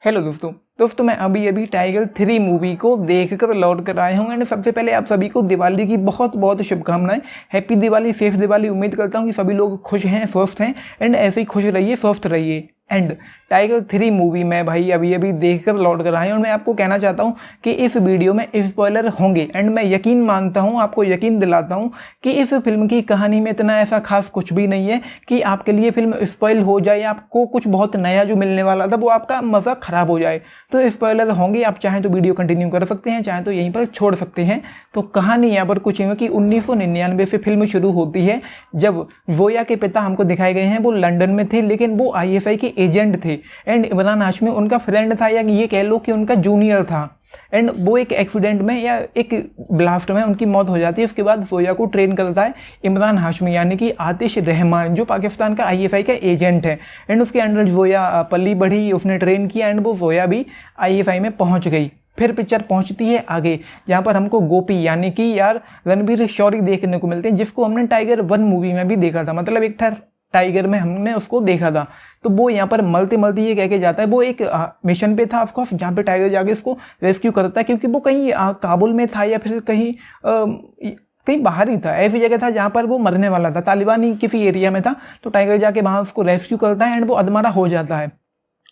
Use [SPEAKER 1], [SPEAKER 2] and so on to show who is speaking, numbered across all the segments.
[SPEAKER 1] Hello दोस्तों मैं अभी टाइगर 3 मूवी को देखकर लौट कर आया हूँ एंड सबसे पहले आप सभी को दिवाली की बहुत बहुत शुभकामनाएं। Happy Diwali, safe Diwali. उम्मीद करता हूँ कि सभी लोग खुश हैं, स्वस्थ हैं एंड ऐसे ही खुश रहिए, स्वस्थ रहिए। एंड टाइगर 3 मूवी मैं भाई अभी देखकर लौट कर आया हूँ और मैं आपको कहना चाहता हूँ कि इस वीडियो में स्पॉइलर होंगे एंड मैं यकीन मानता हूँ, आपको यकीन दिलाता हूँ कि इस फिल्म की कहानी में इतना ऐसा खास कुछ भी नहीं है कि आपके लिए फिल्म स्पॉइल हो जाए, आपको कुछ बहुत नया जो मिलने वाला था वो आपका मज़ा ख़राब हो जाए। तो स्पॉइलर होंगे, आप चाहें तो वीडियो कंटिन्यू कर सकते हैं, चाहें तो यहीं पर छोड़ सकते हैं। तो कहानी यहाँ पर कुछ है कि 1999 से फिल्म शुरू होती है जब जोया के पिता हमको दिखाए गए हैं वो लंदन में थे, लेकिन वो ISI के एजेंट थे एंड इमरान हाशमी उनका फ्रेंड था या ये कह लो कि उनका जूनियर था। एंड वो एक एक्सीडेंट में या एक ब्लास्ट में उनकी मौत हो जाती है। उसके बाद जोया को ट्रेन करता है इमरान हाशमी यानी कि आतिश रहमान जो पाकिस्तान का ISI का एजेंट है एंड उसके अंडर जोया पली बढ़ी, उसने ट्रेन किया एंड वो जोया भी ISI में पहुंच गई। फिर पिक्चर पहुंचती है आगे जहां पर हमको गोपी यानी कि यार रणवीर शौरी देखने को मिलते हैं, जिसको हमने टाइगर 1 मूवी में भी देखा था, मतलब एक था टाइगर में हमने उसको देखा था। तो वो यहाँ पर मलते ये कह के जाता है, वो एक मिशन पे था ऑफकोर्स जहाँ पे टाइगर जाके इसको रेस्क्यू करता है, क्योंकि वो कहीं काबुल में था या फिर कहीं बाहर ही था, ऐसी जगह था जहाँ पर वो मरने वाला था, तालिबानी किसी एरिया में था। तो टाइगर जाके वहाँ उसको रेस्क्यू करता है एंड वो अधमरा हो जाता है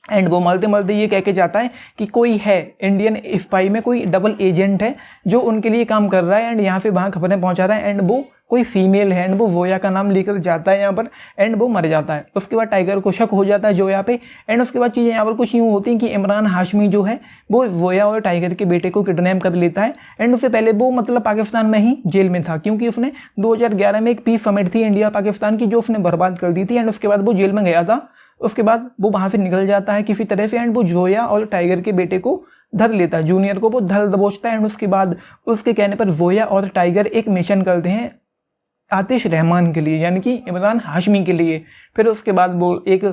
[SPEAKER 1] एंड वो मलते ये कह के जाता है कि कोई है इंडियन स्पाई में, कोई डबल एजेंट है जो उनके लिए काम कर रहा है एंड यहाँ से वहाँ खबरें पहुँचाता है एंड वो कोई फीमेल है एंड वो जोया का नाम लेकर जाता है यहाँ पर एंड वो मर जाता है। उसके बाद टाइगर को शक हो जाता है जोया पे एंड उसके बाद चीज़ें यहाँ पर कुछ यूँ होती हैं कि इमरान हाशमी जो है वो जोया और टाइगर के बेटे को किडनैप कर लेता है एंड उससे पहले वो मतलब पाकिस्तान में ही जेल में था, क्योंकि उसने 2011 में एक पीस समिट थी इंडिया पाकिस्तान की जो उसने बर्बाद कर दी थी एंड उसके बाद वो जेल में गया था। उसके बाद वो वहाँ से निकल जाता है किसी तरह से एंड वो जोया और टाइगर के बेटे को धर लेता है, जूनियर को वो धर दबोचता है एंड उसके बाद उसके कहने पर जोया और टाइगर एक मिशन करते हैं आतिश रहमान के लिए यानी कि इमरान हाशमी के लिए। फिर उसके बाद वो एक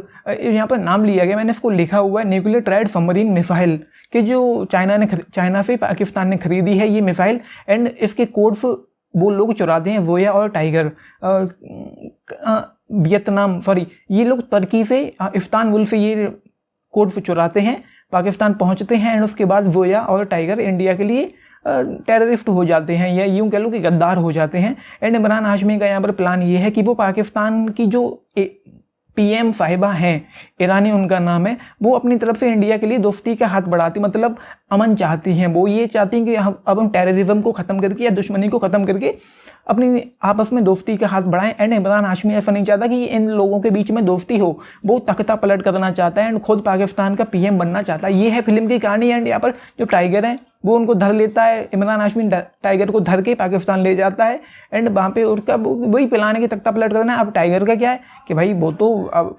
[SPEAKER 1] यहाँ पर नाम लिया गया, मैंने इसको लिखा हुआ है न्यूक्लियर ट्राइड सबमरीन मिसाइल कि जो चाइना से पाकिस्तान ने खरीदी है ये मिसाइल एंड इसके कोड्स वो लोग चुराते हैं, जोया और टाइगर ये लोग तुर्की से इस्तांबुल से ये कोड चुराते हैं, पाकिस्तान पहुंचते हैं एंड उसके बाद जोया और टाइगर इंडिया के लिए टेररिस्ट हो जाते हैं या यूँ कह लो कि गद्दार हो जाते हैं। एंड इमरान हाशमी का यहाँ पर प्लान ये है कि वो पाकिस्तान की जो PM साहिबा हैं, ईरानी उनका नाम है, वो अपनी तरफ से इंडिया के लिए दोस्ती का हाथ बढ़ाती, मतलब अमन चाहती हैं। वो ये चाहती हैं कि अब हम टेररिज्म को ख़त्म करके या दुश्मनी को ख़त्म करके अपनी आपस में दोस्ती का हाथ बढ़ाएं। एंड इमरान हाशमी ऐसा नहीं चाहता कि इन लोगों के बीच में दोस्ती हो, वो तख्ता पलट करना चाहता है एंड खुद पाकिस्तान का PM बनना चाहता है। ये है फिल्म की कहानी। एंड यहाँ पर जो टाइगर है वो उनको धर लेता है, इमरान हाशमी टाइगर को धर के पाकिस्तान ले जाता है एंड वहाँ पे उसका वही प्लान है कि तख्ता पलट करना है। अब टाइगर का क्या है कि भाई वो तो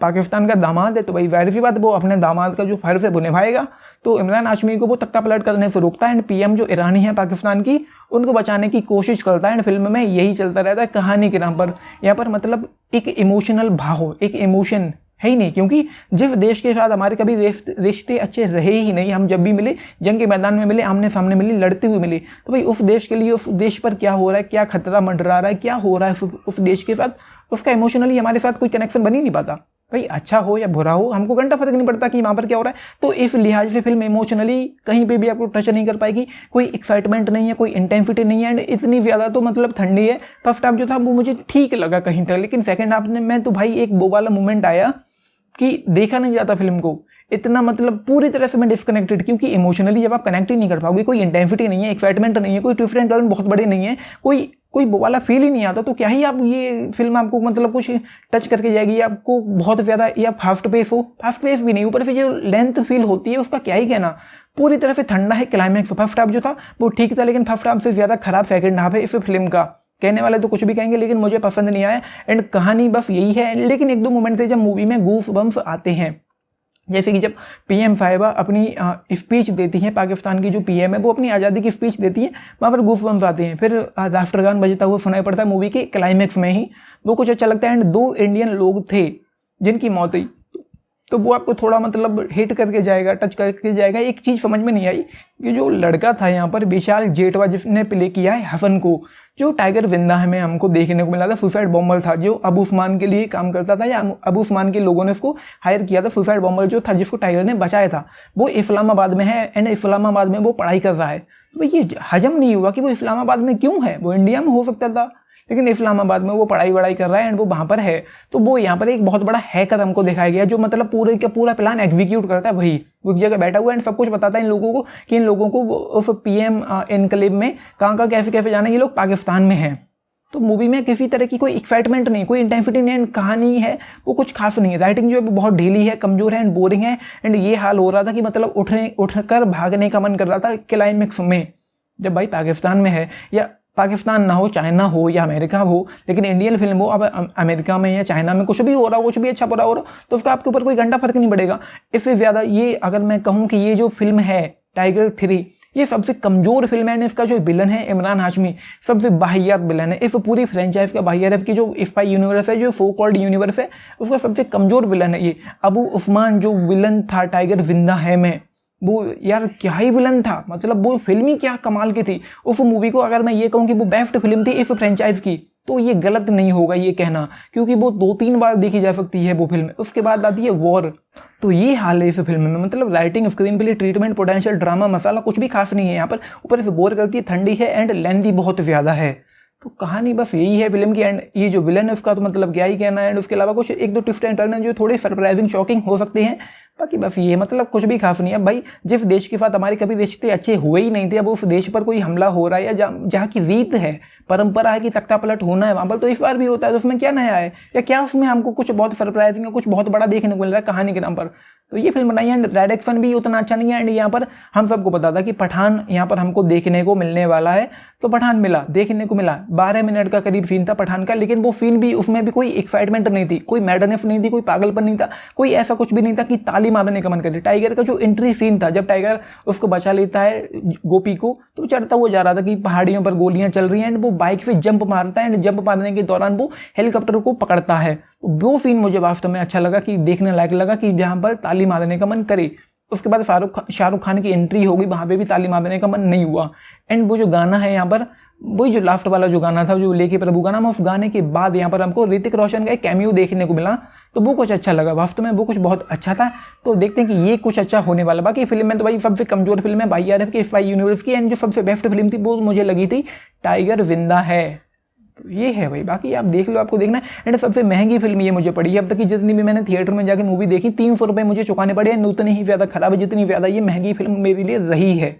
[SPEAKER 1] पाकिस्तान का दामाद है, तो भाई जाहिर सी बात वो अपने दामाद का जो फर्ज है वो निभाएगा। तो इमरान हाशमी को वो तख्ता पलट करने से रोकता है एंड PM जो ईरानी है पाकिस्तान की उनको बचाने की कोशिश करता है एंड फिल्म में यही चलता रहता है कहानी के नाम पर। यहाँ पर मतलब एक इमोशनल भाव, एक इमोशन है ही नहीं, क्योंकि जिस देश के साथ हमारे कभी रिश्ते अच्छे रहे ही नहीं, हम जब भी मिले जंग के मैदान में मिले, आमने सामने मिले, लड़ते हुए मिले, तो भाई उस देश के लिए उस देश पर क्या हो रहा है, क्या खतरा मंडरा रहा है, क्या हो रहा है उस देश के साथ, उसका इमोशनली हमारे साथ कोई कनेक्शन बन ही नहीं पाता। भाई अच्छा हो या बुरा हो हमको घंटा फर्क नहीं पड़ता कि वहाँ पर क्या हो रहा है। तो इस लिहाज से फिल्म इमोशनली कहीं पे भी आपको टच नहीं कर पाएगी, कोई एक्साइटमेंट नहीं है, कोई इंटेंसिटी नहीं है एंड इतनी ज़्यादा तो मतलब ठंडी है। फर्स्ट हाफ जो था वो मुझे ठीक लगा कहीं तक, लेकिन सेकंड हाफ में तो भाई एक वो वाला मोमेंट आया कि देखा नहीं जाता फिल्म को, इतना मतलब पूरी तरह से मैं डिस्कनेक्टेड, क्योंकि इमोशनली जब आप कनेक्ट ही नहीं कर पाओगे, कोई इंटेंसिटी नहीं है, एक्साइटमेंट नहीं है, कोई ट्विस्ट एंड टर्न बहुत बड़े नहीं है, कोई वो वाला फील ही नहीं आता, तो क्या ही आप ये फिल्म आपको मतलब कुछ टच करके जाएगी, आपको बहुत ज़्यादा या फास्ट पेस हो, फास्ट पेस भी नहीं, ऊपर से जो लेंथ फील होती है उसका क्या ही कहना, पूरी तरह से ठंडा है क्लाइमैक्स। फर्स्ट हाफ जो था वो ठीक था, लेकिन फर्स्ट हाफ से ज़्यादा खराब सेकंड हाफ है इस फिल्म का। कहने वाले तो कुछ भी कहेंगे लेकिन मुझे पसंद नहीं आया एंड कहानी बस यही है। लेकिन एक दो मोमेंट थे जब मूवी में गूफ बम्स आते हैं, जैसे कि जब PM साहिबा अपनी स्पीच देती हैं, पाकिस्तान की जो PM है वो अपनी आज़ादी की स्पीच देती है, वहाँ पर गूफ बम्स आते हैं। फिर राष्ट्रगान बजता हुआ सुनाई पड़ता है मूवी के क्लाइमैक्स में ही, वो कुछ अच्छा लगता है एंड 2 इंडियन लोग थे जिनकी मौत हुई। तो वो आपको थोड़ा मतलब हिट करके जाएगा, टच करके जाएगा। एक चीज़ समझ में नहीं आई कि जो लड़का था यहाँ पर विशाल जेठवा जिसने प्ले किया है हसन को, जो टाइगर जिंदा में हमको देखने को मिला था सुसाइड बॉम्बर था, जो अबू उस्मान के लिए काम करता था या अबू उस्मान के लोगों ने उसको हायर किया था। सुसाइड बॉम्बर जो था जिसको टाइगर ने बचाया था वो इस्लामाबाद में है एंड इस्लामाबाद में वो पढ़ाई कर रहा है। तो भाई ये हजम नहीं हुआ कि वो इस्लामाबाद में क्यों है, वो इंडिया में हो सकता था लेकिन इस्लामाबाद में वो पढ़ाई वढ़ाई कर रहा है एंड वो वहाँ पर है। तो वो यहाँ पर एक बहुत बड़ा हैकर हमको दिखाया गया जो मतलब पूरे का पूरा प्लान एग्जीक्यूट करता है। वही वो एक जगह बैठा हुआ है एंड सब कुछ बताता है इन लोगों को कि इन लोगों को उस PM एनक्लेव में कहाँ कैसे कैसे जाना है, ये लोग पाकिस्तान में हैं। तो मूवी में किसी तरह की कोई एक्साइटमेंट नहीं, कोई इंटेंसिटी नहीं, कहानी है वो कुछ खास नहीं है। राइटिंग जो है वो बहुत ढीली है, कमजोर है एंड बोरिंग है एंड ये हाल हो रहा था कि मतलब उठकर भागने का मन कर रहा था क्लाइमेक्स में, जब भाई पाकिस्तान में है या पाकिस्तान ना हो, चाइना हो या अमेरिका हो, लेकिन इंडियन फिल्म हो, अब अमेरिका में या चाइना में कुछ भी हो रहा हो, कुछ भी अच्छा बुरा हो रहा हो तो उसका आपके ऊपर कोई घंटा फर्क नहीं पड़ेगा। इससे ज़्यादा ये अगर मैं कहूँ कि ये जो फिल्म है टाइगर 3 ये सबसे कमजोर फिल्म है। इसका जो विलन है इमरान हाशमी सबसे बाहियात विलन है। इस पूरी फ्रेंचाइज का बाहियात की जो स्पाई यूनिवर्स है, जो सो कॉल्ड यूनिवर्स है, उसका सबसे कमजोर विलन है ये। अबू उस्मान जो विलन था टाइगर जिंदा है में, वो यार क्या ही विलन था, मतलब वो फिल्म ही क्या कमाल की थी। उस मूवी को अगर मैं ये कहूँ कि वो बेस्ट फिल्म थी इस फ्रेंचाइज की तो ये गलत नहीं होगा ये कहना, क्योंकि वो 2-3 बार देखी जा सकती है वो फिल्म। उसके बाद आती है वॉर। तो ये हाल है इस फिल्म में, मतलब writing, screenplay, treatment, potential, drama, masala कुछ भी खास नहीं है यहाँ पर। ऊपर से बोर करती है, ठंडी है एंड लेंथी बहुत ज़्यादा है। तो कहानी बस यही है फिल्म की एंड ये जो विलन है उसका तो मतलब क्या ही कहना है। एंड उसके अलावा कुछ 1-2 ट्विस्ट एंड टर्न है जो थोड़े सरप्राइजिंग शॉकिंग हो सकते हैं, बाकी बस ये मतलब कुछ भी खास नहीं है। भाई जिस देश के साथ हमारे कभी रिश्ते अच्छे हुए ही नहीं थे, अब उस देश पर कोई हमला हो रहा है या जहाँ की रीत है, परंपरा है कि तख्ता पलट होना है वहाँ पर, तो इस बार भी होता है। तो उसमें क्या नया है या क्या उसमें हमको कुछ बहुत सरप्राइजिंग है, कुछ बहुत बड़ा देखने को मिल रहा है कहानी के नाम पर। तो ये फिल्म बनाई है एंड डायरेक्शन भी उतना अच्छा नहीं है। एंड यहाँ पर हम सबको पता था कि पठान यहाँ पर हमको देखने को मिलने वाला है, तो पठान मिला, देखने को मिला। 12 मिनट का करीब सीन था पठान का, लेकिन वो सीन भी उसमें भी कोई एक्साइटमेंट नहीं थी, कोई मैडनेस नहीं थी, कोई पागलपन नहीं था, कोई ऐसा कुछ भी नहीं था कि ताली मारने का मन करे। टाइगर का जो एंट्री सीन था, जब टाइगर उसको बचा लेता है गोपी को, तो चढ़ता हुआ जा रहा था कि पहाड़ियों पर गोलियां चल रही हैं एंड वो बाइक से जंप मारता है एंड जंप मारने के दौरान वो हेलीकॉप्टर को पकड़ता है। तो वो सीन मुझे वास्तव में अच्छा लगा कि देखने लायक लगा कि जहाँ पर ताली मारने का मन करे। उसके बाद शाहरुख खान की एंट्री होगी, वहाँ पे भी ताली मारने का मन नहीं हुआ। एंड वो जो गाना है यहाँ पर, वही जो लास्ट वाला जो गाना था जो लेके प्रभु गाना, उस गाने के बाद यहाँ पर हमको ऋतिक रोशन का एक कैमियो देखने को मिला, तो वो कुछ अच्छा लगा, वास्तव में वो कुछ बहुत अच्छा था। तो देखते हैं कि ये कुछ अच्छा होने वाला। बाकी फिल्म में तो भाई सबसे कमजोर फिल्म है भाई RF की स्पाई यूनिवर्स की, एंड जो सबसे बेस्ट फिल्म थी वो मुझे लगी थी टाइगर जिंदा है। तो ये है भाई, बाकी आप देख लो, आपको देखना है। एंड सबसे महंगी फिल्म ये मुझे पड़ी है अब तक की, जितनी भी मैंने थिएटर में जाकर मूवी देखी 300 रुपये मुझे चुकाने पड़े हैं। उतनी ही ज़्यादा खराब है जितनी ज़्यादा ये महंगी फिल्म मेरे लिए रही है।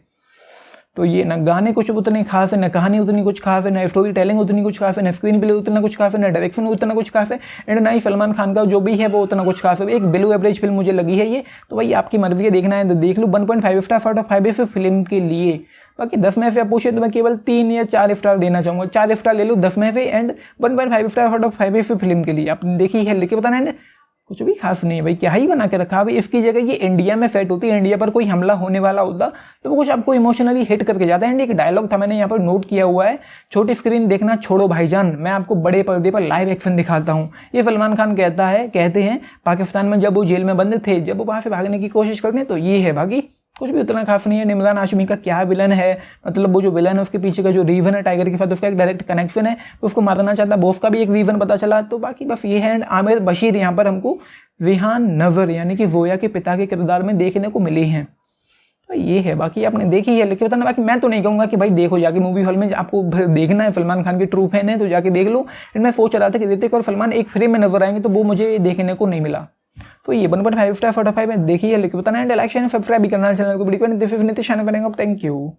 [SPEAKER 1] तो ये ना गाने कुछ उतने खास है, ना कहानी उतनी कुछ खास है, ना स्टोरी टेलिंग उतनी कुछ खास है, ना स्क्रीन प्ले उतना कुछ खास है, ना डायरेक्शन उतना कुछ खास है, एंड ना ही सलमान खान का जो भी है वो उतना कुछ खास है। एक बिलो एवरेज फिल्म मुझे लगी है ये। तो भाई आपकी मर्जी है, देखना है तो देख लो। 1.5 स्टार आउट ऑफ 5 इस फिल्म के लिए। बाकी 10 में से आप पूछे तो मैं केवल 3 या 4 स्टार देना चाहूँगा। 4 स्टार ले लो 10 में से, एंड 1.5 स्टार आउट ऑफ 5 इस फिल्म के लिए। आपने देखी है, लेके बताना है, कुछ भी खास नहीं है भाई, क्या ही बना के रखा भाई। इसकी जगह ये इंडिया में सेट होती है, इंडिया पर कोई हमला होने वाला होता तो वो कुछ आपको इमोशनली हिट करके जाता है। एंड एक डायलॉग था, मैंने यहाँ पर नोट किया हुआ है, छोटी स्क्रीन देखना छोड़ो भाईजान, मैं आपको बड़े पर्दे पर लाइव एक्शन दिखाता हूँ। ये सलमान खान कहते हैं पाकिस्तान में जब वो जेल में बंद थे, जब वो वहाँ से भागने की कोशिश करते हैं। तो ये है, बाकी कुछ भी उतना खास नहीं है। इमरान हाशमी का क्या विलन है, मतलब वो जो विलन है उसके पीछे का जो रीजन है टाइगर के साथ, उसका एक डायरेक्ट कनेक्शन है, उसको मारना चाहता है, बॉस का भी एक रीजन पता चला। तो बाकी बस ये है। एंड आमिर बशीर यहाँ पर हमको रिहान नज़र यानी कि जोया के पिता के किरदार में देखने को मिले हैं। तो ये है, बाकी आपने देखी है, लेकिन बताना। बाकी मैं तो नहीं कहूँगा कि भाई देखो जाके मूवी हॉल में, आपको देखना है, सलमान खान की ट्रू फैन है तो जाके देख लो। मैं सोच रहा था कि ऋतिक और सलमान एक फ्रेम में नजर आएंगे, तो वो मुझे देखने को नहीं मिला। तो ये 1.5 स्टार आउट ऑफ 5 में देखी है, लेकिन बताना। एंड लाइक शेयर सब्सक्राइब भी करना चैनल को। वीडियो को this is Nitish, thank you.